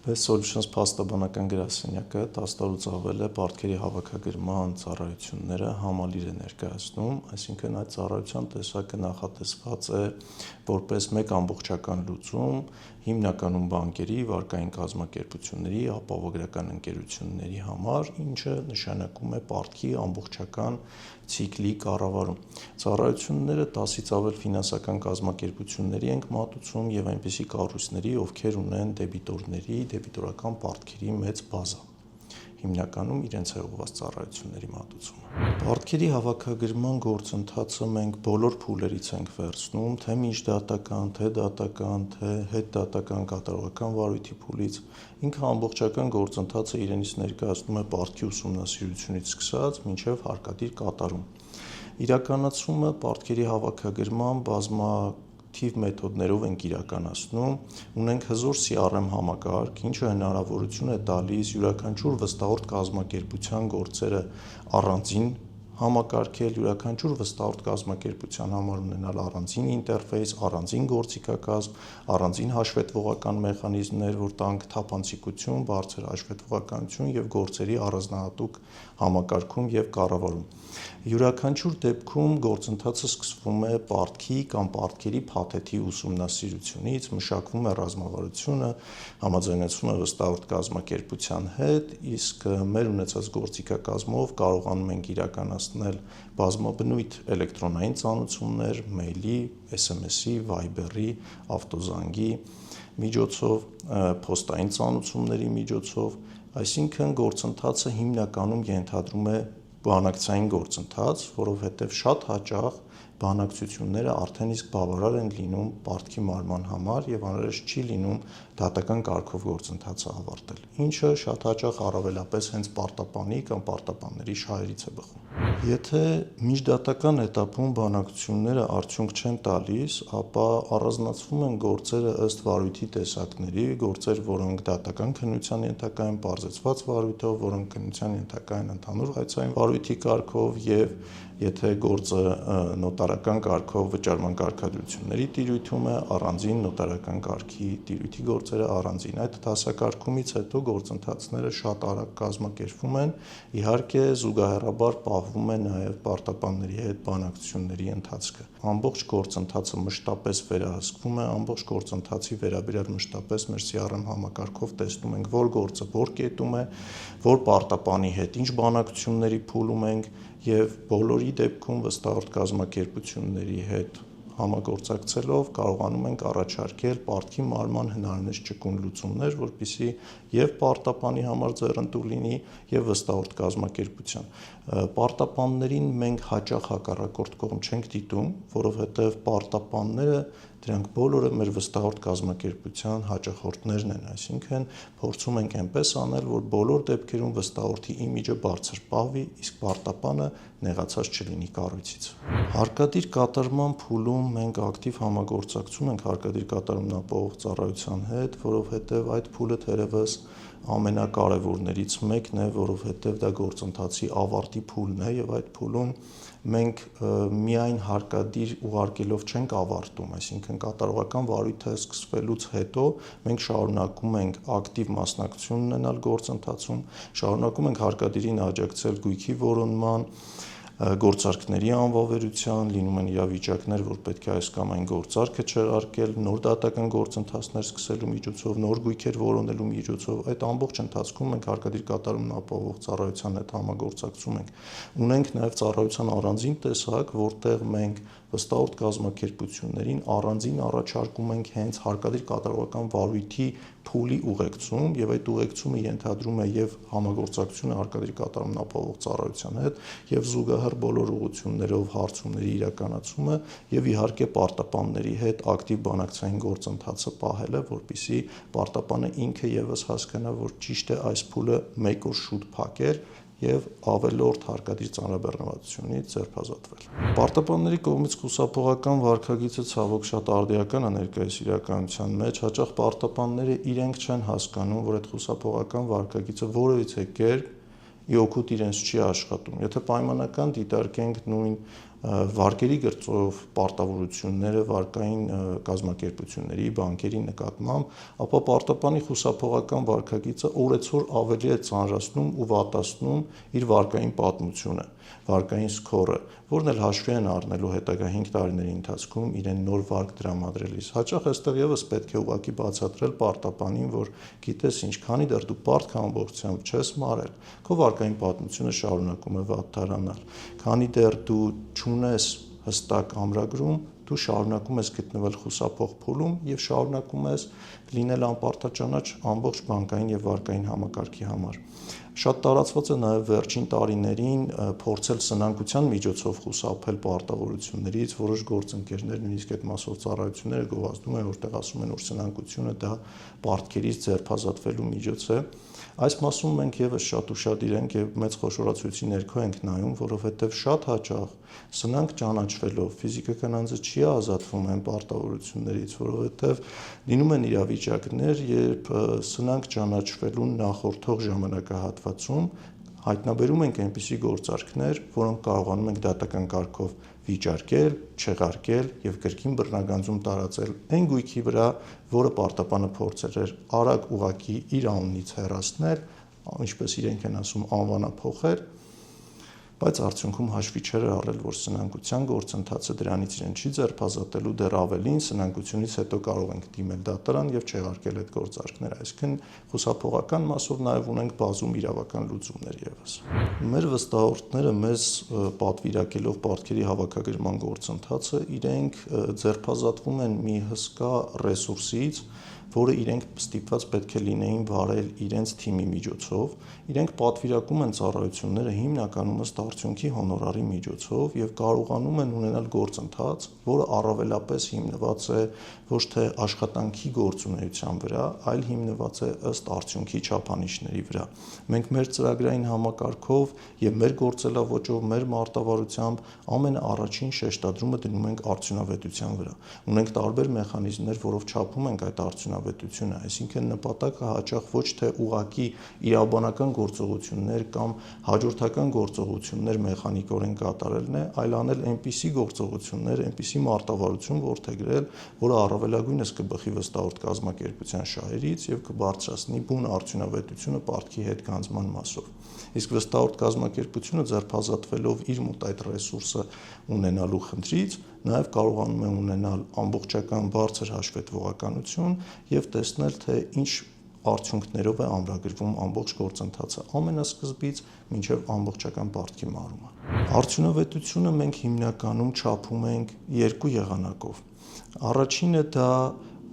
Best Solutions փաստաբանական գրասենյակը 10 տարուց ավել է պարտքերի հավաքագրման ծառայությունները համալիր է ներկայացնում, այսինքն այդ ծառայության տեսակը նախատեսված է որպես մեկ ամբողջական լուծում հիմնականում բանկերի, վարկային կազմակերպությունների, ապահովագրական ընկերությունների համար, ինչը նշանակում է պարտքի ամբողջական ցիկլի կառավարում։ Ծառայությունները 10-ից ավել ֆինանսական կազմակերպությունների ենք մատուցում եւ այնպիսի կառույցների, ովքեր ունեն դեբիտորների, դեբիտորական պարտքերի մեծ բազա, հիմնականում իրենց է ուղղված ծառայությունների մատուցումը։ Պարտքերի հավաքագրման գործընթացը մենք բոլոր փուլերից ենք վերցնում, թե միջդատական, թե դատական, թե հետդատական կատարողական վարույթի փուլից։ Ինքը ամբողջական գործընթացը իրենից ներկայացնում է պարտքի ուսումնասիրությունից սկսած մինչև հարկադիր կատարում։ Իրականացումը պարտքերի հավաքագրման բազմաթիվ մեթոդներով ենք իրականացնում, ունենք հզոր CRM համակարգ, ինչը հնարավորություն է տալիս յուրաքանչյուր վստահորդ կազմակերպության գործերը առանձին համակարգել, յուրաքանչյուր վստահորդ կազմակերպության համար ունենալ առանձին ինտերֆեյս, առանձին գործիքակազմ, առանձին հաշվետվողական մեխանիզմներ, որ տանք թափանցիկություն, բարձր հաշվետվողականություն եւ գործերի առանձնահատուկ համակարգում եւ կառավարում։ Յուրաքանչյուր դեպքում գործընթացը սկսվում է պարտքի կամ պարտքերի փաթեթի ուսումնասիրությունից, մշակվում է ռազմավարությունը, համաձայնեցվում է վստահորդ կազմակերպության հետ, իսկ մեր ունեցած գործիքակազմով կարողանում ենք իրականացնել բազմաբնույթ էլեկտրոնային ծանուցումներ, մեյլի, SMS-ի, Viber-ի, ավտոզանգի միջոցով, փոստային ծանուցումների միջոցով, այսինքն գործընթացը հիմնականում ենթադրում է բանակցային գործընթաց, որովհետև շատ հաճախ բանակցությունները արդեն իսկ բավարար են լինում պարտքի մարման համար եւ անհրաժեշտ չի լինում դատական կարգով գործընթացը ավարտել, ինչը շատ հաճախ առավելապես հենց պարտապանի կամ պարտապանների շահերից է բխում։ Եթե միջդատական этаպում բանակցությունները արդյունք չեն տալիս, ապա առանձնացվում են գործերը ըստ վարույթի տեսակների, գործեր, որոնք դատական քննության ենթակա են, պարզեցված վարույթով, որոնք քննության ենթակա են ընդհանուր հայցային վարույթի կարգով եւ եթե գործը նոտարական կարգով վճարման կարգադրությունների տիրույթում է, առանձին նոտարական կարգի տիրույթի գործերը առանձին։ Այդ դասակարգումից հետո գործընթացները շատ արագ կազմակերպվում են, իհարկե զուգահեռաբար պահվում է նաև պարտապանների հետ բանակցությունների ընթացքը։ Ամբողջ գործընթացը մշտապես վերահսկվում է, ամբողջ գործընթացի վերաբերյալ մշտապես մեր CRM համակարգով տեսնում ենք, որ գործը որ կետում է, որ պարտապանի հետ ինչ բանակցությունների փուլում ենք եւ բոլորի դեպքում վստահորդ կազմակերպությունների հետ համագործակցելով կարողանում ենք առաջարկել պարտքի մարման հնարինես ճկուն լուծումներ, որպեսզի եւ պարտապանի համար ձեռնտու լինի եւ վստահորդ կազմակերպության։ Պարտապաններին մենք հաճախ հակառակորդ կողմ չենք դիտում, որովհետեւ պարտապանները դրանք բոլորը մեր վստահորդ կազմակերպության հաճախորդներն են, այսինքն փորձում ենք այնպես անել, որ բոլոր դեպքերում վստահորդի իմիջը բարձր պահվի, իսկ պարտապանը նեղացած չլինի կառույցից։ Հարկադիր կատարման փուլում մենք ակտիվ համագործակցում ենք հարկադիր կատարումն ապահովող ծառայության հետ, որովհետև այդ փուլը թերևս ամենակարևորներից մեկն է, որովհետև դա գործընթացի ավարտի փուլն է եւ այդ փուլում մենք միայն հարկադիր ուղարկելով չենք ավարտում, այսինքն կատարողական վարույթը սկսվելուց հետո մենք շարունակում ենք ակտիվ մասնակցություն ունենալ գործընթացում, շարունակում ենք հարկադիրին աջակցել գույքի որոնման, գործարքների անվավերության, լինում են իրավիճակներ, որ պետք է այս կամ այն գործարքը չեղարկել, նոր դատական գործընթացներ սկսելու միջոցով, նոր գույքեր որոնելու միջոցով, այդ ամբողջ ընթացքում մենք հարկադիր կատարումն ապահովող ծառայության հետ համագործակցում ենք։ Ունենք նաև ծառայության առանձին տեսակ, որտեղ մենք վստահորդ կազմակերպություններին առանձին առաջարկում ենք հենց հարկադիր կատարողական վարույթի փուլի ուղեկցում եւ այդ ուղեկցումը ենթադրում է եւ համագործակցությունը հարկադիր կատարումն ապահովող ծառայության հետ եւ զուգահեռ բոլոր ուղղություններով հարցումների իրականացումը եւ իհարկե պարտապանների հետ ակտիվ բանակցային գործընթացը պահելը, որպեսզի պարտապանը ինքը եւս հասկանա, որ ճիշտ է այս փուլը մեկ օր շուտ փակել եւ ավելորդ հարկադիր ծանրաբեռնվածությունից ձերբազատվել։ Պարտապանների կողմից խուսափողական վարքագիծը ցավոք շատ արդիական է ներկայիս իրականության մեջ, հաճախ պարտապանները իրենք չեն հասկանում, որ այդ խուսափողական վարքագիծը որևիցե կերպ ի օգուտ իրենց չի աշխատում։ Եթե պայմանական դիտարկենք նույն վարկերի գծով պարտավորությունները վարկային կազմակերպությունների, բանկերի նկատմամբ, ապա պարտապանի խուսափողական վարքագիծը օրեցօր ավելի է ծանրացնում ու վատացնում իր վարկային պատմությունը, վարկային սքորը, որն էլ հաշվի են առնելու հետագա 5 տարիների ընթացքում իրեն նոր վարկ տրամադրելիս։ Հաճախ այստեղ եւս պետք է ուղղակի բացատրել պարտապանին, որ գիտես ինչ, քանի դեռ դու պարտքը ամբողջությամբ չես մարել, քո վարկային պատմությունը շարունակում է վատթարանալ, քանի դեռ դու չունես հստակ ամրագրում, դու շարունակում ես գտնվել խուսափող փուլում եւ շարունակում ես լինել անպարտաճանաչ ամբողջ բանկային եւ վարկային համակարգի համար։ Շատ տարածված է նաեւ վերջին տարիներին փորձել սնանկության միջոցով խուսափել պարտավորություններից, որոշ գործընկերներ նույնիսկ այդ մասով ծառայությունները գովազդում են, որտեղ ասում են, որ սնանկությունը դա պարտքերից ձերբազատվելու միջոց է։ Այս մասում մենք եւս շատ ուշադիր ենք եւ մեծ խոշորացույցի ներքո ենք նայում, որովհետեւ շատ հաճախ սնանկ ճանաչվելով ֆիզիկական անձը չի ազատվում այն պարտավորություններից, որովհետեւ լինում են իրավիճակներ, երբ սնանկ ճանաչվելուն նախորդող ժամանակահատվածում հայտնաբերում ենք այնպիսի գործարքներ, որոնք կարողանում ենք դատական կարգով վիճարկել, չեղարկել եւ կրկին բռնագանձում տարածել այն գույքի վրա, որը պարտապանը փորձել էր արագ ուղակի իր անունից հեռացնել, ինչպես իրենք են ասում, անվանափոխել, բայց արդյունքում հաշվի չէր առել, որ սնանկության գործընթացը դրանից իրեն չի ձերբազատելու, դեռ ավելին սնանկությունից հետո կարող ենք դիմել դատարան եւ չեղարկել այդ գործարքները, այսինքն խուսափողական մասով նաեւ ունենք բազում իրավական լուծումներ եւս։ Մեր վստահորդները մեզ պատվիրակելով պարտքերի հավաքագրման գործընթացը իրենք ձերբազատվում են մի հսկա ռեսուրսից, որը իրենք ստիպված պետք է լինեին վարել իրենց թիմի միջոցով, իրենք պատվիրակում են ծառայությունները հիմնականում ըստ արդյունքի հոնորարի միջոցով եւ կարողանում են ունենալ գործընթաց, որը առավելապես հիմնված է ոչ թե աշխատանքի գործունեության վրա, այլ հիմնված է ըստ արդյունքի չափանիշների վրա։ Մենք մեր ծրագրային համակարգով եւ մեր գործելավոճով, մեր մարտավարությամբ ամենաառաջին շեշտադրումը դնում ենք արդյունավետության վրա։ Ունենք տարբեր մեխանիզմներ, որով չափում ենք այդ արդյունավետությունը, այսինքն նպատակը հաճախ ոչ թե ուղղակի իրավաբանական գործողություններ կամ հաջորդական գործողություններ մեխանիկորեն կատարելն է, այլ անել այնպիսի գործողություններ, այնպիսի մարտավարություն որդեգրել, որը առավելագույնս կբխի վստահորդ կազմակերպության շահերից եւ կբարձրացնի բուն արդյունավետությունը պարտքի հետ գանձման մասով։ Իսկ վստահորդ կազմակերպությունը ձերբազատվելով իր մոտ այդ ռեսուրսը ունենալու խնդրից նաև կարողանում է ունենալ ամբողջական բարձր հաշվետվողականություն եւ տեսնել, թե ինչ արդյունքներով է ամրագրվում ամբողջ գործընթացը ամենասկզբից մինչև ամբողջական պարտքի մարումը։ Արդյունավետությունը մենք հիմնականում չափում ենք երկու եղանակով։ Առաջինը դա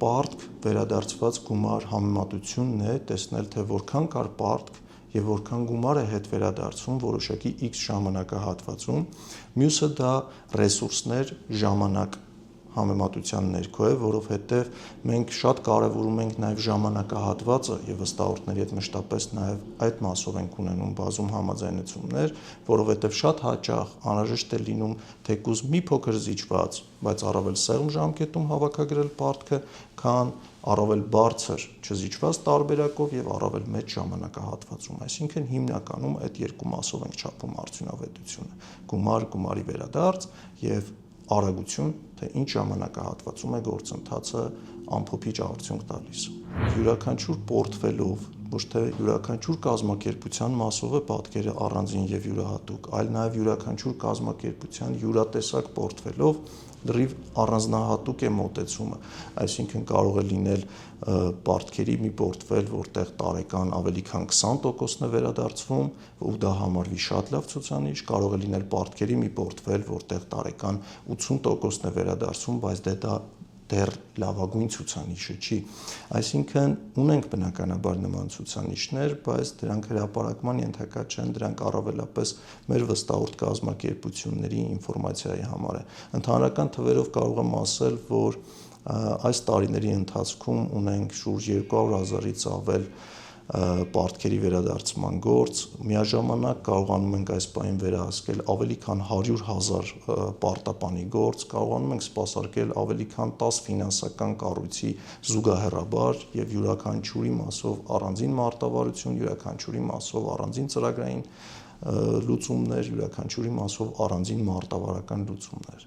պարտք վերադարձված գումար համեմատությունն է, տեսնել թե որքան կար պարտք եւ որքան գումար է հետ վերադարձվում որոշակի X ժամանակահատվածում, մյուսը դա ռեսուրսներ, ժամանակ համեմատության ներքո է, որովհետեւ մենք շատ կարևորում ենք նաեւ ժամանակահատվածը եւ վստահորդների հետ մշտապես նաեւ այդ մասով ենք ունենում բազում համաձայնություններ, որովհետեւ շատ հաճախ անհրաժեշտ է լինում թեկուզ մի փոքր զիջված, բայց առավել սեղմ ժամկետում հավաքագրել պարտքը, քան առավել բարձր չզիջված տարբերակով եւ առավել մեծ ժամանակահատվածում, այսինքն հիմնականում այդ երկու մասով ենք չափում արդյունավետությունը՝ գումար, գումարի վերադարձ եւ արագություն, թե ինչ ժամանակահատվածում է գործընթացը ամփոփիչ արդյունք տալիս։ Յուրաքանչյուր պորտֆելով, ոչ թե յուրաքանչյուր կազմակերպության մասով է պատկերը առանձին եւ յուրահատուկ, այլ նաեւ յուրաքանչյուր կազմակերպության յուրատեսակ պորտֆելով լրիվ առանձնահատուկ է մոտեցումը, այսինքն կարող է լինել պարտքերի մի պորտֆել, որտեղ տարեկան ավելի քան 20%-ն է վերադարձվում ու դա համարվի շատ լավ ցուցանիշ, կարող է լինել պարտքերի մի պորտֆել, որտեղ տարեկան 80%-ն է վերադարձվում, բայց դա դեռ լավագույն ցուցանիշը չի։ Այսինքն ունենք բնականաբար նման ցուցանիշներ, բայց դրանք հրապարակման ենթակա չեն, դրանք առավելապես մեր վստահորդ կազմակերպությունների ինֆորմացիայի համար է։ Ընդհանրական թվերով կարող եմ ասել, որ այս տարիների ընթացքում ունենք շուրջ 200,000-ից ավել պարտքերի վերադարձման գործ, միաժամանակ կարողանում ենք այս պահին վերահսկել ավելի քան 100,000 պարտապանի գործ, կարողանում ենք սպասարկել ավելի քան 10 ֆինանսական կառույցի զուգահեռաբար եւ յուրաքանչյուրի մասով առանձին մարտավարություն, յուրաքանչյուրի մասով առանձին ծրագրային լուծումներ, յուրաքանչյուրի մասով առանձին մարտավարական լուծումներ։